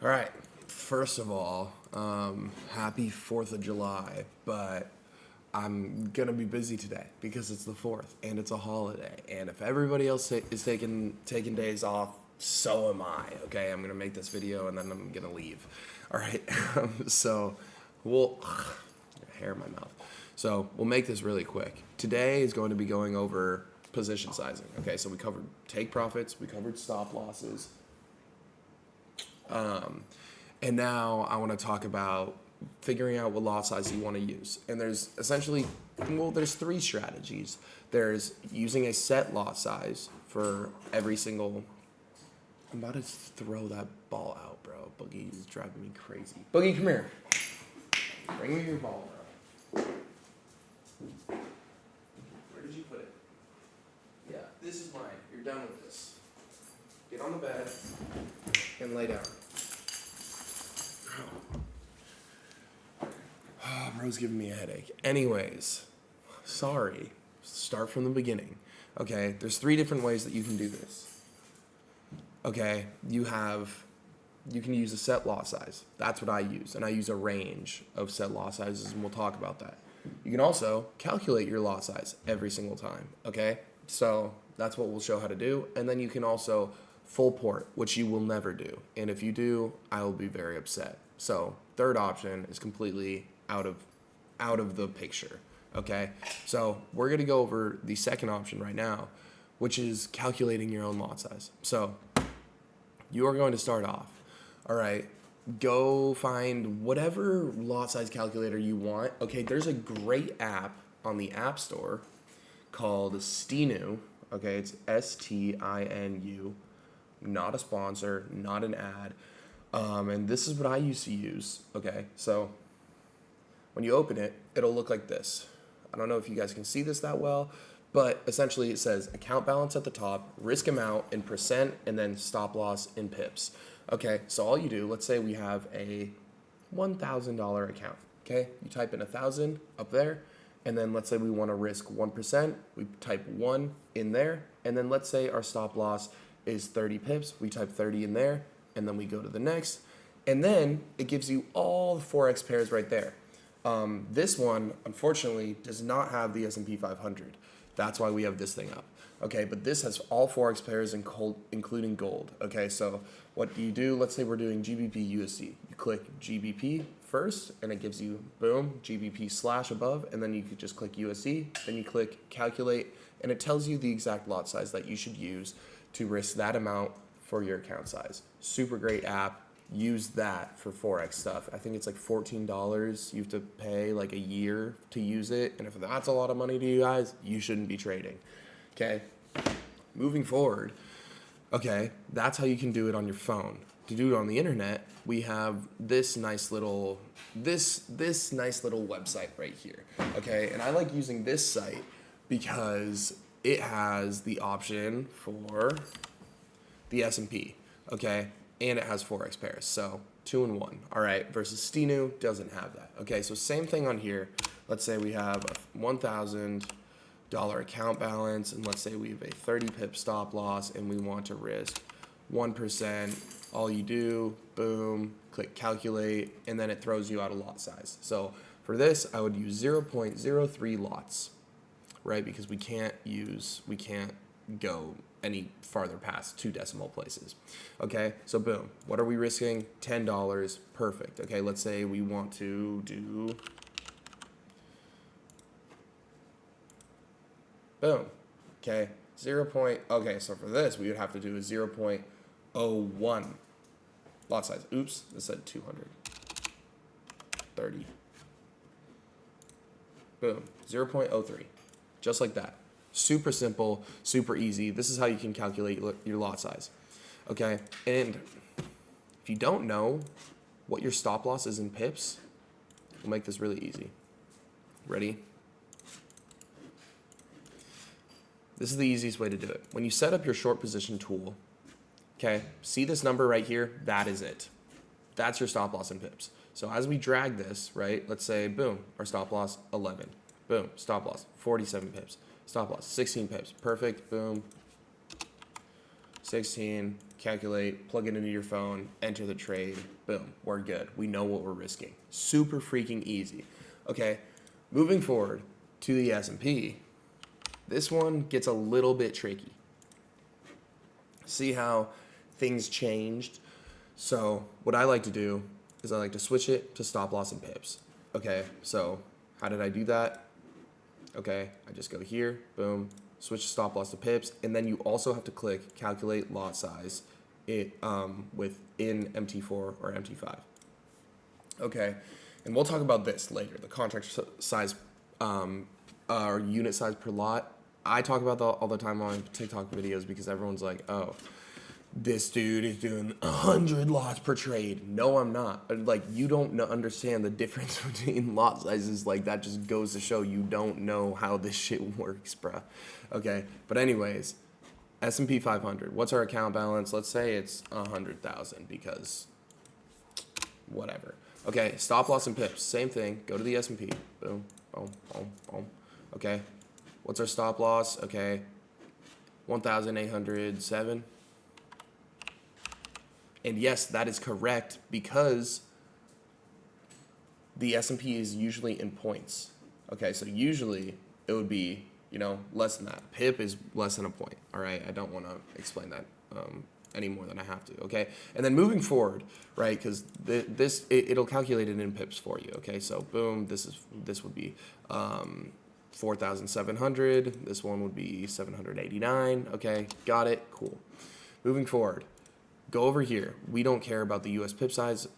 All right. First of all, happy 4th of July, but I'm going to be busy today because it's the 4th and it's a holiday. And if everybody else is taking days off, so am I. Okay, I'm going to make this video and then I'm going to leave. All right. So we'll hair in my mouth. So we'll make this really quick. Today is going to be going over position sizing. Okay, so we covered take profits, we covered stop losses. And now I want to talk about figuring out what lot size you want to use. And there's essentially, there's three strategies. There's using a set lot size for every single. I'm about to throw that ball out, bro. Boogie is driving me crazy. Boogie, come here. Bring me your ball, bro. Where did you put it? Yeah, this is mine. You're done with this. Get on the bed and lay down. Oh, bro's giving me a headache. Anyways, sorry. Start from the beginning. Okay, there's three different ways that you can do this. Okay, you can use a set lot size. That's what I use. And I use a range of set lot sizes, and we'll talk about that. You can also calculate your lot size every single time. Okay, so that's what we'll show how to do. And then you can also full port, which you will never do. And if you do, I will be very upset. So third option is completely out of the picture. Okay, so we're gonna go over the second option right now, which is calculating your own lot size. So you are going to start off. All right, go find whatever lot size calculator you want. Okay, there's a great app on the App Store called Stinu. Okay, it's STINU. Not a sponsor, not an ad. And this is what I used to use. Okay, so when you open it, it'll look like this. I don't know if you guys can see this that well, but essentially it says account balance at the top, risk amount in percent, and then stop loss in pips. Okay, so all you do, let's say we have a $1,000 account. Okay, you type in 1,000 up there, and then let's say we want to risk 1%, we type 1 in there, and then let's say our stop loss is 30 pips, we type 30 in there, and then we go to the next, and then it gives you all the Forex pairs right there. This one, unfortunately, does not have the S&P 500. That's why we have this thing up. Okay, but this has all Forex pairs including gold. Okay, so what do you do? Let's say we're doing GBP USD. You click GBP first, and it gives you, boom, GBP / above, and then you could just click USD. Then you click calculate, and it tells you the exact lot size that you should use to risk that amount for your account size. Super great app. Use that for Forex stuff. I think it's like $14 you have to pay like a year to use it. And if that's a lot of money to you guys, you shouldn't be trading. Okay, moving forward. Okay, that's how you can do it on your phone. To do it on the internet, we have this nice little website right here. Okay, and I like using this site because it has the option for the S&P. Okay, and it has Forex pairs, so 2 in 1. All right, versus Stinu doesn't have that. Okay, so same thing on here. Let's say we have a $1,000 account balance, and let's say we have a 30 pip stop loss, and we want to risk 1%. All you do, boom, click calculate, and then it throws you out a lot size. So for this, I would use 0.03 lots, right? Because we can't go any farther past 2 decimal places. Okay, so boom, what are we risking? $10, perfect. Okay, let's say we want to do, boom, okay, okay, so for this, we would have to do a 0.01 lot size. Oops, this said 230. Boom, 0.03, just like that. Super simple, super easy. This is how you can calculate your lot size. Okay, and if you don't know what your stop loss is in pips, we'll make this really easy. Ready? This is the easiest way to do it. When you set up your short position tool, okay, see this number right here? That is it. That's your stop loss in pips. So as we drag this, right, let's say, boom, our stop loss, 11. Boom, stop loss, 47 pips. Stop loss, 16 pips. Perfect, boom. 16, calculate, plug it into your phone, enter the trade, boom, we're good. We know what we're risking. Super freaking easy. Okay, moving forward to the S&P, this one gets a little bit tricky. See how things changed? So what I like to do is I like to switch it to stop loss and pips. Okay, so how did I do that? Okay, I just go here, boom, switch stop loss to pips, and then you also have to click calculate lot size within MT4 or MT5. Okay, and we'll talk about this later, the contract size or unit size per lot. I talk about that all the time on TikTok videos because everyone's like, oh, this dude is doing 100 lots per trade. No, I'm not. Like, you don't understand the difference between lot sizes. Like, that just goes to show you don't know how this shit works, bruh. Okay, but anyways, S&P 500. What's our account balance? Let's say it's 100,000 because whatever. Okay, stop loss and pips. Same thing. Go to the S&P. Boom, boom, boom, boom. Okay, what's our stop loss? Okay, 1,807. And yes, that is correct because the S&P is usually in points. Okay, so usually it would be, less than that. PIP is less than a point. All right, I don't want to explain that any more than I have to. Okay, and then moving forward, right? Because it'll calculate it in pips for you. Okay, so boom, this would be 4,700. This one would be 789. Okay, got it. Cool. Moving forward. Go over here. We don't care about the U.S. pip size.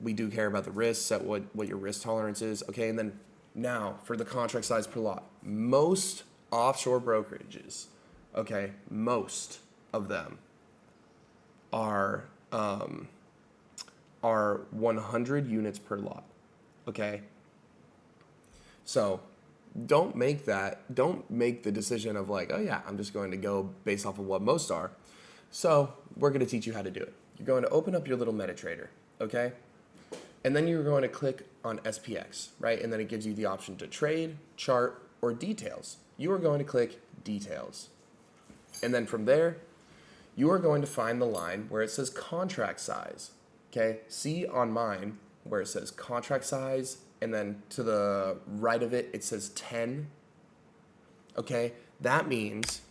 We do care about the risk, set what your risk tolerance is. Okay, and then now for the contract size per lot. Most offshore brokerages, okay, most of them are 100 units per lot. Okay, so don't make the decision of like, oh yeah, I'm just going to go based off of what most are. So we're going to teach you how to do it. You're going to open up your little MetaTrader, okay? And then you're going to click on SPX, right? And then it gives you the option to trade, chart, or details. You are going to click details. And then from there, you are going to find the line where it says contract size, okay? See on mine where it says contract size, and then to the right of it, it says 10, okay? That means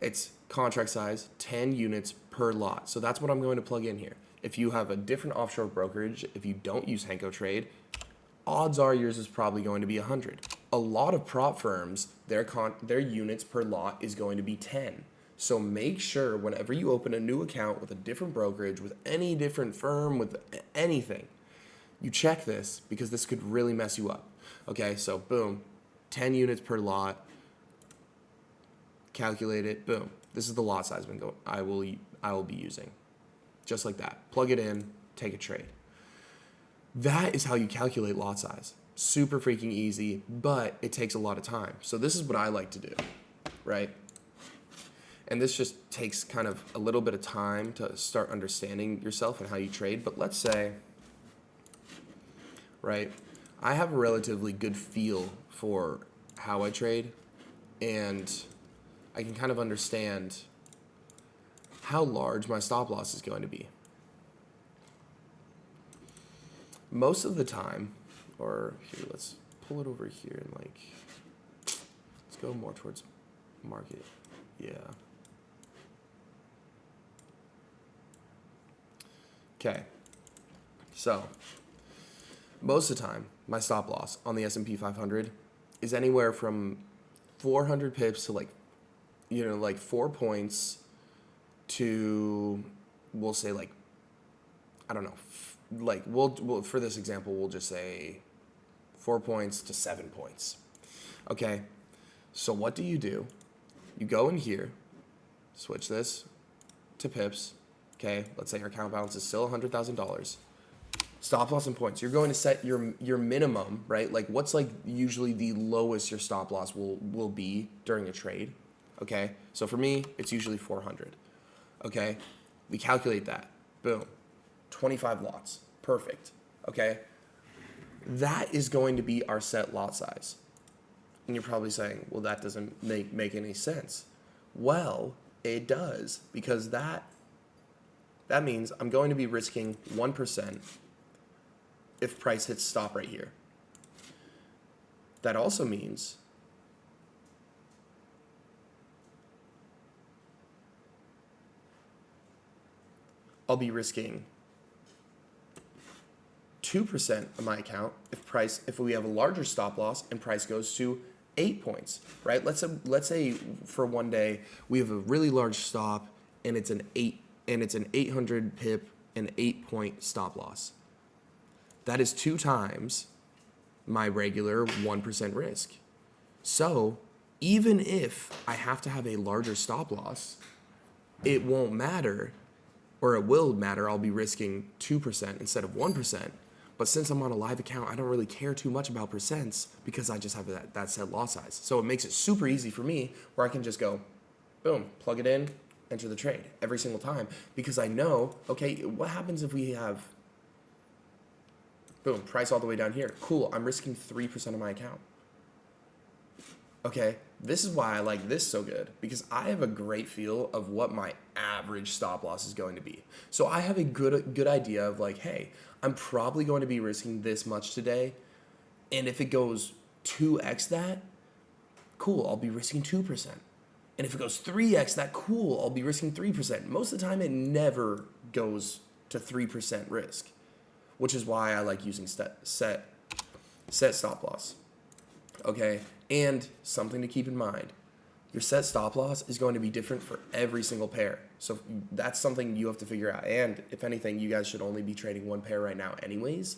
it's contract size, 10 units per lot. So that's what I'm going to plug in here. If you have a different offshore brokerage, if you don't use Henko Trade, odds are yours is probably going to be 100. A lot of prop firms, their units per lot is going to be 10. So make sure whenever you open a new account with a different brokerage, with any different firm, with anything, you check this because this could really mess you up. Okay, so boom, 10 units per lot. Calculate it, boom. This is the lot size I will be using. Just like that. Plug it in, take a trade. That is how you calculate lot size. Super freaking easy, but it takes a lot of time. So this is what I like to do, right? And this just takes kind of a little bit of time to start understanding yourself and how you trade. But let's say, right, I have a relatively good feel for how I trade, and I can kind of understand how large my stop loss is going to be. Most of the time, or here, let's pull it over here and let's go more towards market. Yeah. Okay. So, most of the time, my stop loss on the S&P 500 is anywhere from 400 pips to 4 points to, we'll say I don't know, we'll for this example, we'll just say 4 points to 7 points. Okay, so what do? You go in here, switch this to pips. Okay, let's say our account balance is still $100,000. Stop loss and points. You're going to set your minimum, right? Like what's usually the lowest your stop loss will be during a trade. Okay, so for me, it's usually 400. Okay, we calculate that. Boom, 25 lots. Perfect. Okay, that is going to be our set lot size. And you're probably saying, well, that doesn't make any sense. Well, it does, because that That means I'm going to be risking 1% if price hits stop right here. That also means I'll be risking 2% of my account if we have a larger stop loss and price goes to 8 points, right? Let's say for one day we have a really large stop and it's an 800 pip and 8-point stop loss. That is 2 times my regular 1% risk. So even if I have to have a larger stop loss, it won't matter, or it will matter. I'll be risking 2% instead of 1%. But since I'm on a live account, I don't really care too much about percents because I just have that set lot size. So it makes it super easy for me where I can just go, boom, plug it in, enter the trade every single time, because I know, okay, what happens if we have, boom, price all the way down here? Cool, I'm risking 3% of my account. Okay, this is why I like this so good, because I have a great feel of what my average stop loss is going to be. So I have a good idea of like, hey, I'm probably going to be risking this much today, and if it goes 2x that, cool, I'll be risking 2%. And if it goes 3x that, cool, I'll be risking 3%. Most of the time, it never goes to 3% risk, which is why I like using set stop loss. Okay, and something to keep in mind, your set stop loss is going to be different for every single pair. So that's something you have to figure out. And if anything, you guys should only be trading one pair right now anyways.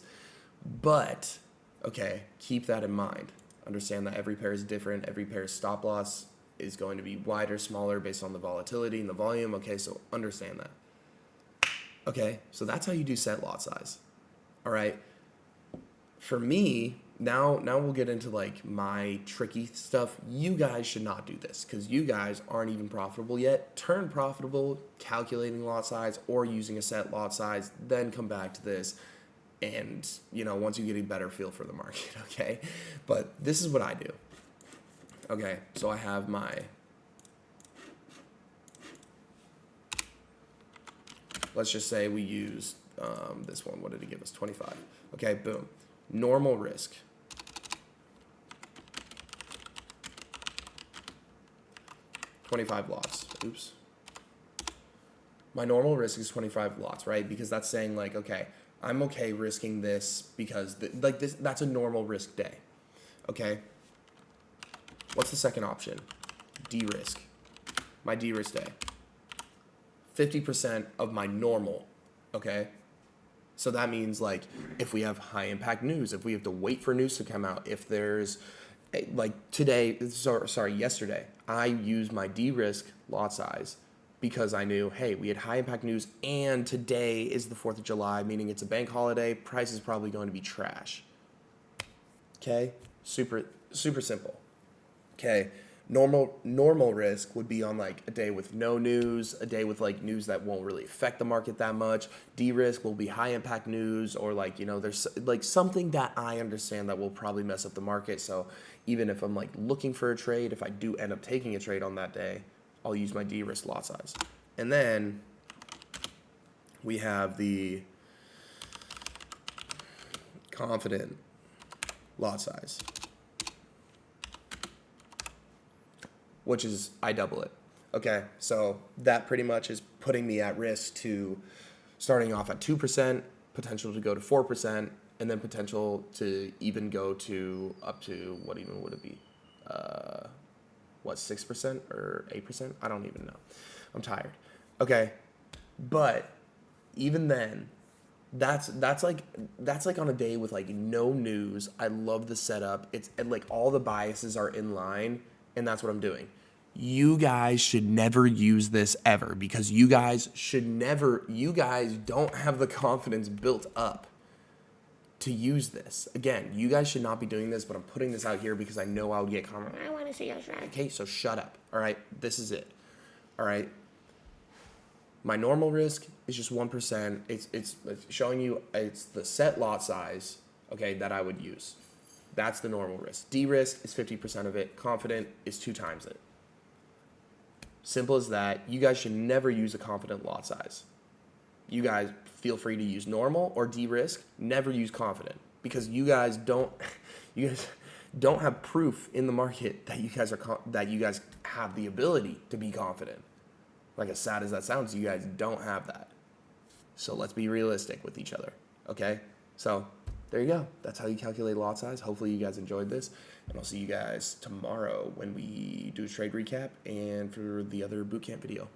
But, okay, keep that in mind. Understand that every pair is different. Every pair's stop loss is going to be wider, smaller based on the volatility and the volume. Okay, so understand that. Okay, so that's how you do set lot size. All right. For me, now we'll get into like my tricky stuff. You guys should not do this because you guys aren't even profitable yet. Turn profitable, calculating lot size or using a set lot size, then come back to this. And, once you get a better feel for the market, okay? But this is what I do. Okay, so I have my, let's just say we used this one. What did it give us? 25. Okay, boom. Normal risk. $25 lots. Oops. My normal risk is 25 lots, right? Because that's saying like, okay, I'm okay risking this because that's a normal risk day. Okay. What's the second option? De-risk. My de-risk day. 50% of my normal. Okay. So that means like if we have high impact news, if we have to wait for news to come out, if there's like yesterday, I used my de-risk lot size because I knew, hey, we had high impact news and today is the 4th of July, meaning it's a bank holiday. Price is probably going to be trash. Okay. Super simple. Okay. Normal risk would be on like a day with no news, a day with like news that won't really affect the market that much. De-risk will be high impact news or like, there's like something that I understand that will probably mess up the market. So even if I'm like looking for a trade, if I do end up taking a trade on that day, I'll use my de-risk lot size. And then we have the confident lot size, which is I double it. Okay, so that pretty much is putting me at risk to starting off at 2%, potential to go to 4%, and then potential to even go to up to, what even would it be? 6% or 8%? I don't even know. I'm tired. Okay, but even then, that's like on a day with like no news. I love the setup. It's like all the biases are in line, and that's what I'm doing. You guys should never use this ever because you guys don't have the confidence built up to use this. Again, you guys should not be doing this, but I'm putting this out here because I know I would get comments. I want to see your strategy. Okay, so shut up. All right, this is it. All right. My normal risk is just 1%. It's showing you it's the set lot size, okay, that I would use. That's the normal risk. De-risk is 50% of it. Confident is 2 times it. Simple as that. You guys should never use a confident lot size You guys feel free to use normal or de-risk. Never use confident, because you guys don't have proof in the market that you guys have the ability to be confident. Like, as sad as that sounds, you guys don't have that. So let's be realistic with each other, okay? So there you go. That's how you calculate lot size. Hopefully you guys enjoyed this, and I'll see you guys tomorrow when we do a trade recap and for the other bootcamp video.